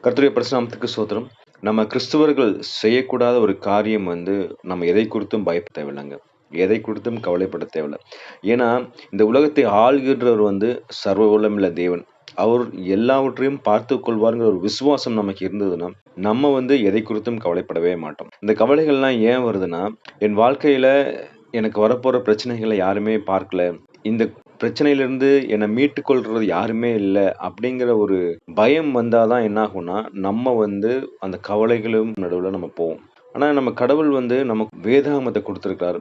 கர்த்தருடைய பரிசுநாமத்துக்கு ஸ்தோத்திரம். நம்ம கிறிஸ்தவர்கள் செய்யக்கூடாத ஒரு காரியம் நம்ம எதை குறித்தும் பயப்பட தேவையில்லங்க. எதை குறித்தும் கவலைப்பட தேவையில்ல. ஏன்னா, இந்த உலகத்தை ஆள்கின்றவர் சர்வ வல்லமையுள்ள தேவன். அவர் எல்லாவற்றையும் பார்த்துக் கொள்வார்ங்கிற ஒரு விசுவாசம் நமக்கு இருந்ததுன்னா, நம்ம எதை குறித்தும் கவலைப்படவே மாட்டோம். இந்த கவலைகள்லாம் ஏன் வருதுன்னா, என் வாழ்க்கையில எனக்கு வரப்போற பிரச்சனைகள யாருமே பார்க்கல. இந்த பிரச்சனையிலிருந்து என்ன மீட்டுக் கொள்றது யாருமே இல்ல. அப்படிங்கிற ஒரு பயம் வந்தா தான் என்ன ஆகும்னா, நம்ம அந்த கவலைகளும் நடுவுல நம்ம போவோம். ஆனா நம்ம கடவுள் நமக்கு வேதாகமத்த குடுத்திருக்கிறாரு.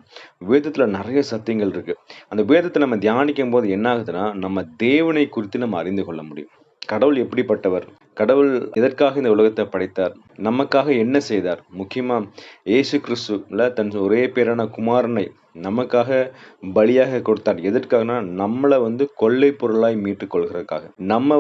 வேதத்துல நெறைய சத்தியங்கள் இருக்கு. அந்த வேதத்த நம்ம தியானிக்கும்போது என்ன ஆகுதுன்னா, நம்ம தேவனை குறித்து நம்ம அறிந்து கொள்ள முடியும். கடவுள் எப்படிப்பட்டவர்? கடவுள் எதற்காக இந்த உலகத்த படைத்தார்? நமக்காக என்ன செய்தார்? முக்கியமா இயேசு கிறிஸ்துல தன் ஒரே பேரான குமாரனை நமக்காக பலியாக கொடுத்தார். எதற்காகன்னா, நம்மள கொள்ளை பொருளாய் மீட்டுக் கொள்கிறதுக்காக. நம்ம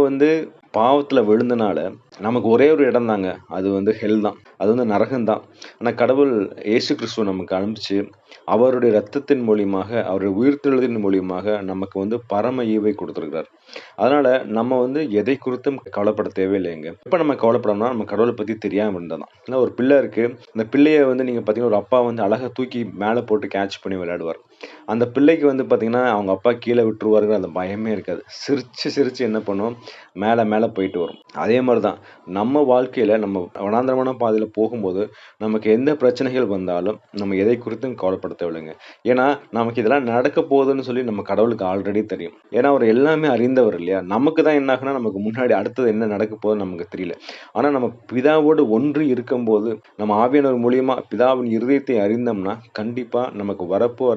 பாவத்துல விழுந்தனால, நமக்கு ஒரே ஒரு இடம் தாங்க. அது ஹெல் தான். அது நரகம் தான். ஆனா கடவுள் இயேசு கிறிஸ்துவ நமக்கு அனுப்பிச்சு, அவருடைய இரத்தத்தின் மூலியமாக, அவருடைய உயிர்த்தெழுதலின் மூலியமாக நமக்கு பரம ஈவை குடுத்திருக்கிறார். அதனால நம்ம எதை குறித்தும் கவலைப்பட தேவையில்லைங்க. எப்ப நம்ம கவலைப்படணும்னா, நம்ம கடவுள பத்தி தெரியாம இருந்தா தான். ஏன்னா ஒரு பிள்ளை இருக்கு. அந்த பிள்ளைய நீங்க பார்த்தீங்கன்னா, ஒரு அப்பா அழகா தூக்கி மேல போட்டு கேட்ச் பண்ணி விளையாடுவார். அந்த பிள்ளைக்கு பார்த்தீங்கன்னா, அவங்க அப்பா கீழ விட்டுருவாருங்கிற அந்த பயமே இருக்காது. சிரிச்சு, சிரிச்சு என்ன பண்ணும், மேல மேல போயிட்டு வரும். அதே மாரி தான் நம்ம வாழ்க்கையில நம்ம வனாந்தரமான பாதையில போகும்போது, நமக்கு எந்த பிரச்சனைகள் வந்தாலும், நம்ம எதை குறித்தும் கவலைப்பட தேவையில்லைங்க. ஏன்னா, நமக்கு இதெல்லாம் நடக்க போகுதுன்னு சொல்லி நம்ம கடவுளுக்கு ஆல்ரெடி தெரியும். ஏன்னா, அவர் எல்லாமே அறிந்தவர் இல்லையா? நமக்கு தான் என்ன ஆகும்னா, நமக்கு முன்னாடி அடுத்தது என்ன நடக்க போகுதுன்னு நமக்கு தெரியல. ஆனா, நம்ம பிதாவோடு ஒன்றி இருக்கும்போது, நம்ம ஆவியானவர் மூலியமா பிதாவின் இருதயத்தை அறிந்தோம்னா, கண்டிப்பா நமக்கு வரப்போற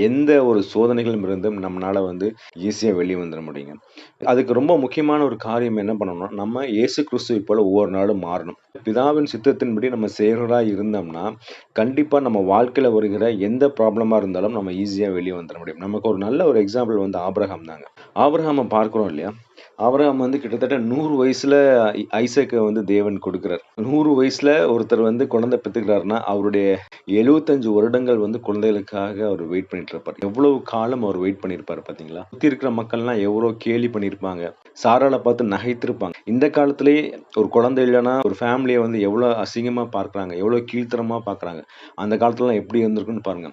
எந்த ஒரு சோதனைகளிலும் இருந்தும் நம்மனால ஈஸியா வெளிய வந்துர முடியுங்க. அதுக்கு ரொம்ப முக்கியமான ஒரு காரியம் என்ன பண்ணணும்னா, நம்ம இயேசு கிறிஸ்துவைப் போல ஒவ்வொரு நாளும் மாறணும். பிதாவின் சித்தத்தின்படி நம்ம செய்றவரா இருந்தோம்னா, கண்டிப்பா நம்ம வாழ்க்கையில வருகிற எந்த ப்ராப்ளமா இருந்தாலும் நம்ம ஈஸியா வெளிய வந்துர முடியும். நமக்கு ஒரு நல்ல ஒரு எக்ஸாம்பிள் ஆபிரகாம் தாங்க. ஆபிரகாம பார்க்கிறோம் இல்லையா? ஆபிரகாம் கிட்டத்தட்ட 100 வயசுல ஐசேக்க தேவன் கொடுக்கிறார். 100 வயசுல ஒருத்தர் குழந்தை பெத்துக்கிறாருன்னா, அவருடைய 75 வருடங்கள் குழந்தைகளுக்காக அவர் வெயிட் பண்ணிட்டு இருப்பார். எவ்வளவு காலம் அவர் வெயிட் பண்ணியிருப்பாரு பார்த்தீங்களா? சுத்தி இருக்கிற மக்கள்லாம் எவ்வளோ கேலி பண்ணியிருப்பாங்க. சாராள பார்த்து நகைத்திருப்பாங்க. இந்த காலத்திலேயே ஒரு குழந்தை இல்லன்னா, ஒரு ஃபேமிலிய எவ்வளோ அசிங்கமா பார்க்குறாங்க, எவ்வளோ கீழ்த்தரமா பார்க்குறாங்க. அந்த காலத்துலலாம் எப்படி இருந்திருக்குன்னு பாருங்க.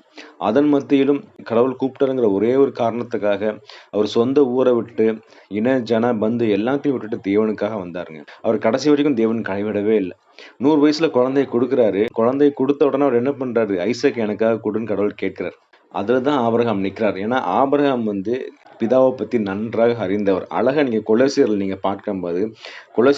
அதன் மத்தியிலும் கடவுள் கூப்பிட்டாருங்கிற ஒரே ஒரு காரணத்துக்காக, அவர் சொந்த ஊர விட்டு, இன, ஜன, பந்து எல்லாத்தையும் விட்டுட்டு தேவனுக்காக வந்தாருங்க. அவர் கடைசி வரைக்கும் தேவன் கைவிடவே இல்ல. 100 வயசுல குழந்தைய குடுக்குறாரு. குழந்தைய குடுத்த உடனே அவர் என்ன பண்றாரு? ஐசக் எனக்காக குடுன்னு கடவுள் கேட்கிறார். அதுல தான் ஆபிரகாம் நிக்கிறார். ஏன்னா ஆபிரகாம் பிதாவ பத்தி நன்றாக அறிந்தவர். அழகா நீங்க கொலோசியர்ல நீங்க பார்க்கும்போது, கொலோசியர்